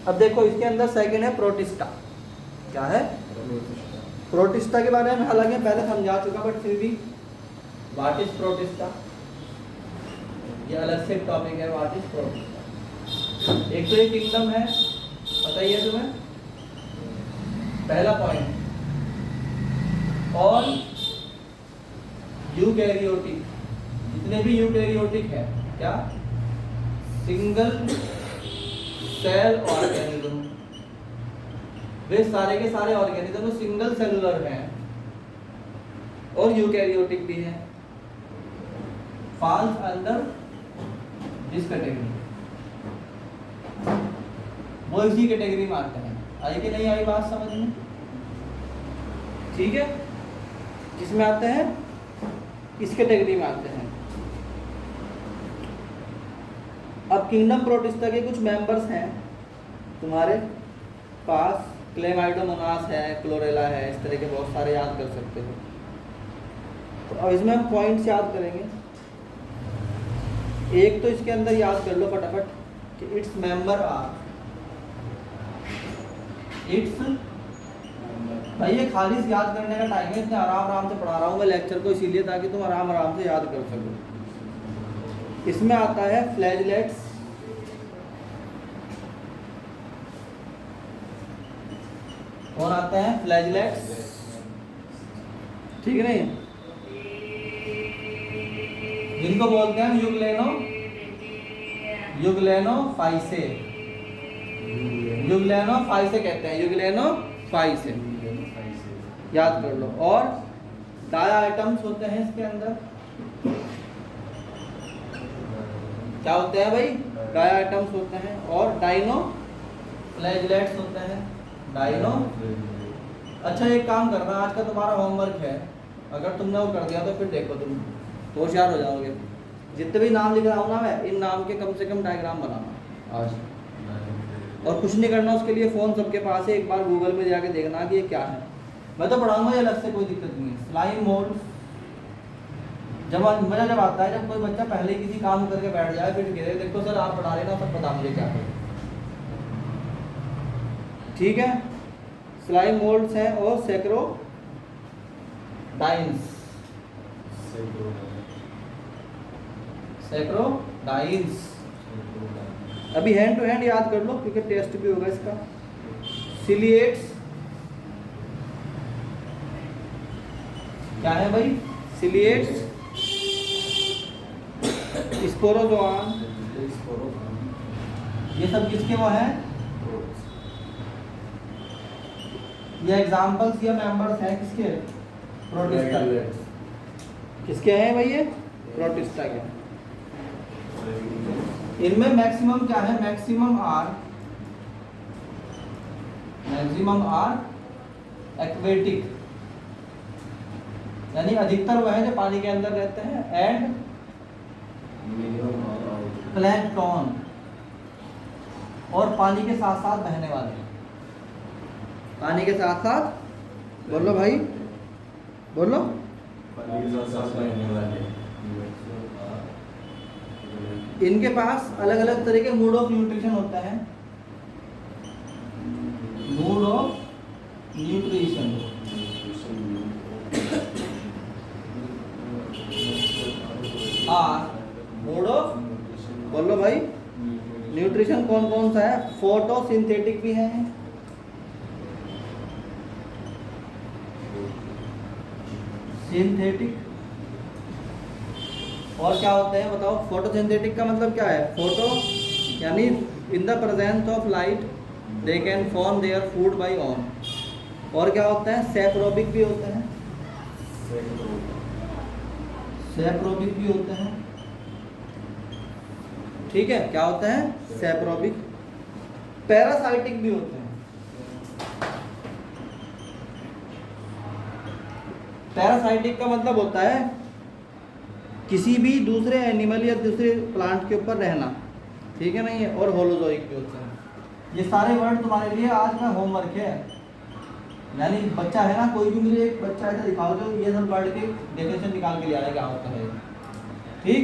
अब देखो इसके अंदर सेकंड है प्रोटिस्टा। क्या है? प्रोटिस्टा के बारे में हालांकि पहले समझा चुका, बट फिर भी व्हाट इज प्रोटिस्टा, ये अलग से टॉपिक है। What is protista? एक तो ये किंगडम है, पता ही है तुम्हें। पहला पॉइंट, ऑल यूकैरियोटिक, जितने भी यूकैरियोटिक है, क्या सिंगल सेल ऑर्गेनिज्म, वे सारे के सारे ऑर्गेनिज्म सिंगल सेलुलर हैं और यूकैरियोटिक भी हैं, फॉल्स अंडर दिस कैटेगरी, वो इसी कैटेगरी में आते हैं। आई कि नहीं आई बात समझ में? ठीक है, किसमें आते हैं? इस कैटेगरी में आते हैं। अब किंगडम प्रोटिस्टा के कुछ मेंबर्स हैं तुम्हारे पास, क्लेमाइडोमोनास है, क्लोरेला है, इस तरह के बहुत सारे याद कर सकते हो। तो अब इसमें हम पॉइंट्स याद करेंगे। एक तो इसके अंदर याद कर लो फटाफट कि इट्स मेंबर आर, इट्स, भाई ये खाली याद करने का टाइम है, इतने आराम आराम से पढ़ा रहा हूँ मैं लेक्चर को, इसीलिए ताकि तुम आराम आराम से याद कर सको। इसमें आता है फ्लैजलेट्स, कौन आते हैं? फ्लैजलेट्स, ठीक है नहीं, जिनको बोलते हैं यूग्लेनोफाइसे, यूग्लेनोफाइसे कहते हैं, यूग्लेनोफाइसे याद कर लो। और डाया आइटम्स होते हैं इसके अंदर, क्या होते हैं भाई? डाया आइटम्स होते हैं। और डाइनो फ्लैजलेट्स होते हैं, डाइनो। अच्छा एक काम करना, आज का तुम्हारा होमवर्क है, अगर तुमने वो कर दिया तो फिर देखो तुम होशियार हो जाओगे। जितने भी नाम लिख रहा हूँ ना मैं, इन नाम के कम से कम डायग्राम बनाना आज, और कुछ नहीं करना उसके लिए, फ़ोन सबके पास है, एक बार गूगल में जाके देखना कि ये क्या है। मैं तो पढ़ाऊंगा, ये अलग से कोई दिक्कत नहीं है। स्लाइम मोल्ड, जब मज़ा जब आता है जब कोई बच्चा पहले किसी काम करके बैठ जाए फिर गिरे, देखो सर आप पढ़ा रहे ना, सब पता मुझे क्या है, ठीक है। स्लाइम मोल्ड्स हैं और सैक्रोडाइंस। अभी हैंड टू हैंड याद कर लो क्योंकि टेस्ट भी होगा इसका। सिलिएट्स, क्या है भाई? सिलिएट्स, स्पोरोजोआन, ये सब किसके वो हैं? ये एग्जाम्पल्स या मेंबर्स हैं किसके? प्रोटिस्टा। किसके हैं भाई? ये प्रोटिस्टा के। इनमें मैक्सिमम क्या है? मैक्सिमम आर एक्वेटिक, यानी अधिकतर वह है जो पानी के अंदर रहते हैं, एंड प्लैंकटन, और पानी के साथ साथ बहने वाले, पानी के साथ साथ, बोलो भाई बोलो, इनके पास अलग अलग तरह के मोड ऑफ न्यूट्रिशन होता है। Mode of nutrition, mode of, बोलो भाई, न्यूट्रिशन कौन कौन सा है? फोटोसिंथेटिक भी है, सिंथेटिक, और क्या होते हैं बताओ? फोटोसिंथेटिक का मतलब क्या है? फोटो यानी in the presence of light they can form their food by on. और क्या होता है? सैप्रोबिक भी होते हैं, सैप्रोबिक भी होते हैं, ठीक है। क्या होते हैं? सैप्रोबिक। पैरासाइटिक भी होते हैं। पैरासाइटिक का मतलब होता है किसी भी दूसरे एनिमल या दूसरे प्लांट के ऊपर रहना, ठीक है नहीं है। और होलोजोइक भी होते हैं। ये सारे वर्ड तुम्हारे लिए आज का होमवर्क है। यानी बच्चा है ना, कोई भी मुझे एक बच्चा ऐसा दिखाओ जो ये सब वर्ड के डेफिनेशन निकाल के ले आएगा क्या होता है, ठीक।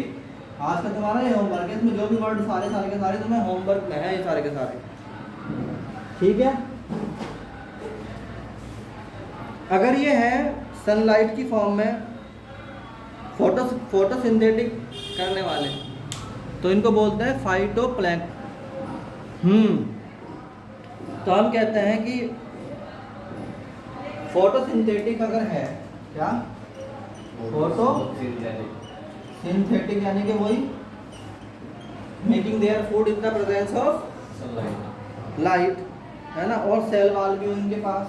आज का तुम्हारा ये होमवर्क है, इसमें जो भी वर्ड सारे के सारे तुम्हें होमवर्क में है, ये सारे के सारे ठीक है। अगर ये है सनलाइट की फॉर्म में फोटोसिंथेटिक करने वाले, तो इनको बोलते हैं फाइटोप्लैंक्टन। तो हम कहते हैं कि फोटोसिंथेटिक अगर है, क्या फोटोसिंथेटिक यानी कि वही making their food in the presence of light, है ना। और सेल वॉल भी उनके पास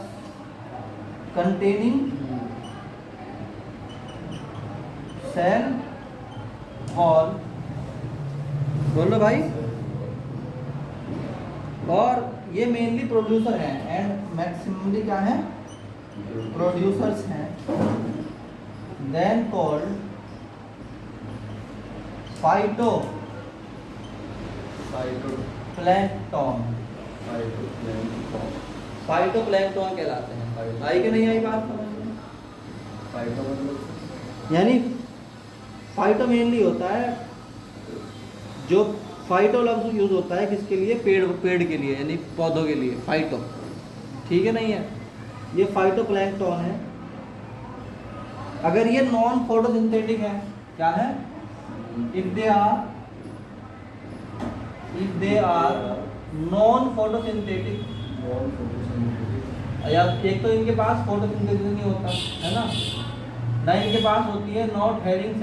कंटेनिंग सेल वॉल, बोलो भाई। और ये मेनली प्रोड्यूसर हैं एंड मैक्सिममली क्या है, प्रोड्यूसर्स हैं। देन कॉल्ड फाइटोप्लैंक्टन कहलाते हैं। आई कि नहीं आई बात समझ में? यानी फाइटो मेनली होता है, जो फाइटो लफ्ज यूज होता है किसके लिए, पेड़ के लिए, यानी पौधों के लिए, फाइटो। ठीक है, नहीं है, ये फाइटोप्लैंक्टन है। अगर ये नॉन फोटोसिंथेटिक है, क्या है, if they are non photosynthetic, या एक तो इनके पास फोटोसिंथेसिस नहीं होता है ना इनके पास होती है नॉट हैविंग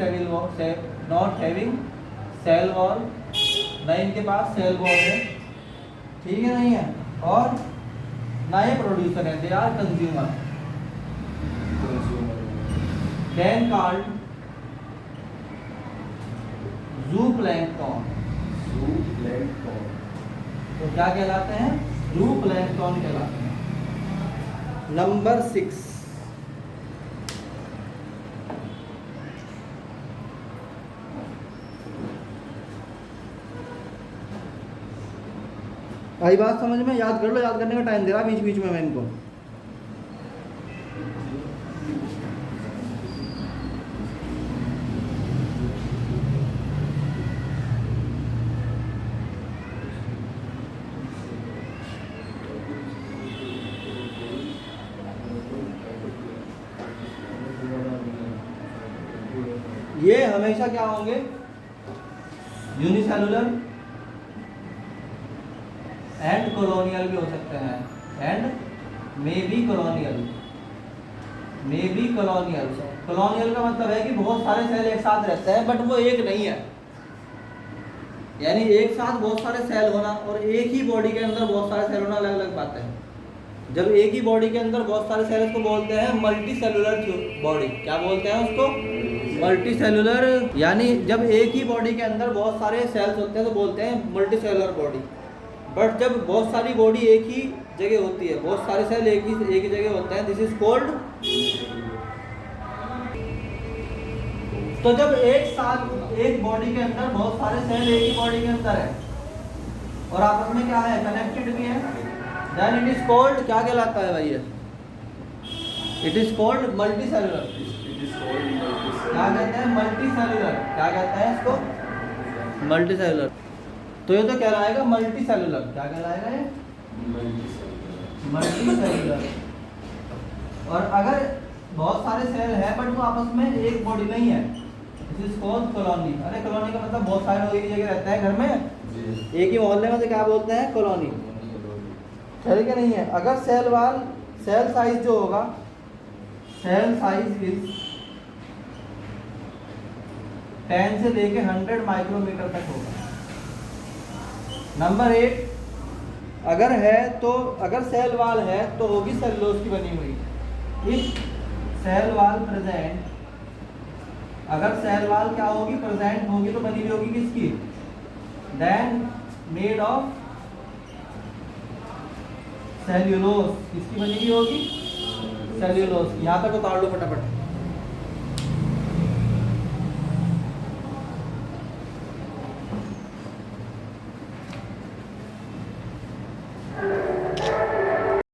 सेल वॉल, ना इनके पास सेल वॉल है, ठीक है, नहीं है, और ना ये प्रोड्यूसर है, they are consumer. Then called zooplankton. तो क्या कहलाते हैं, ज़ूप्लैंक्टन कहलाते हैं। नंबर 6, आई बात समझ में? याद कर लो, याद करने का टाइम दे रहा बीच बीच में मैं इनको। ये हमेशा क्या होंगे, यूनिसेलुलर एंड कॉलोनियल भी हो सकते हैं, and may be colonial. Colonial का मतलब है कि बहुत सारे सेल एक साथ रहते हैं, बट वो एक नहीं है, यानी एक साथ बहुत सारे सेल होना और एक ही बॉडी के अंदर बहुत सारे सेल होना अलग अलग बात है। जब एक ही बॉडी के अंदर बहुत सारे सेल, उसको बोलते हैं मल्टी सेलुलर बॉडी। क्या बोलते हैं उसको, मल्टी सेलुलर। यानी जब एक ही बॉडी के अंदर बहुत सारे सेल्स होते हैं तो बोलते हैं मल्टी सेलुलर बॉडी। बट जब बहुत सारी बॉडी एक ही जगह होती है, बहुत सारे सेल एक ही जगह होते हैं, दिस इज कॉल्ड। तो जब एक साथ एक बॉडी के अंदर बहुत सारे सेल एक ही बॉडी के अंदर है और आपस में क्या है, कनेक्टेड भी है, देन इट इज कॉल्ड, क्या कहलाता है भाई, it is called multi cellular. क्या कहते हैं, मल्टी सेलुलर। क्या कहते हैं इसको, मल्टी सेलुलर। तो ये तो कहलाएगा मल्टी सेलुलर। क्या कहलाएगा ये, मल्टी सेलुलर। और अगर बहुत सारे सेल है बट वो आपस में एक बॉडी नहीं है, दिस इज कॉल्ड कॉलोनी। अरे कॉलोनी का मतलब बहुत सारे लोग एक जगह रहते हैं घर में, एक ही मोहल्ले में, तो क्या बोलते हैं, कॉलोनी। ठीक है, नहीं है। अगर सेल साइज जो होगा, सेल साइज इज 10 से लेके 100 माइक्रोमीटर तक होगा। नंबर 8, अगर है तो, अगर सेल वाल है तो होगी सेलुलोज की बनी हुई। इफ सेल वाल प्रेजेंट, अगर सेल वाल क्या होगी, प्रेजेंट होगी, तो बनी हुई होगी किसकी, देन मेड ऑफ सेल्यूलोज। किसकी बनी हुई होगी, सेल्यूलोज। यहाँ तक उतार लो फटाफट।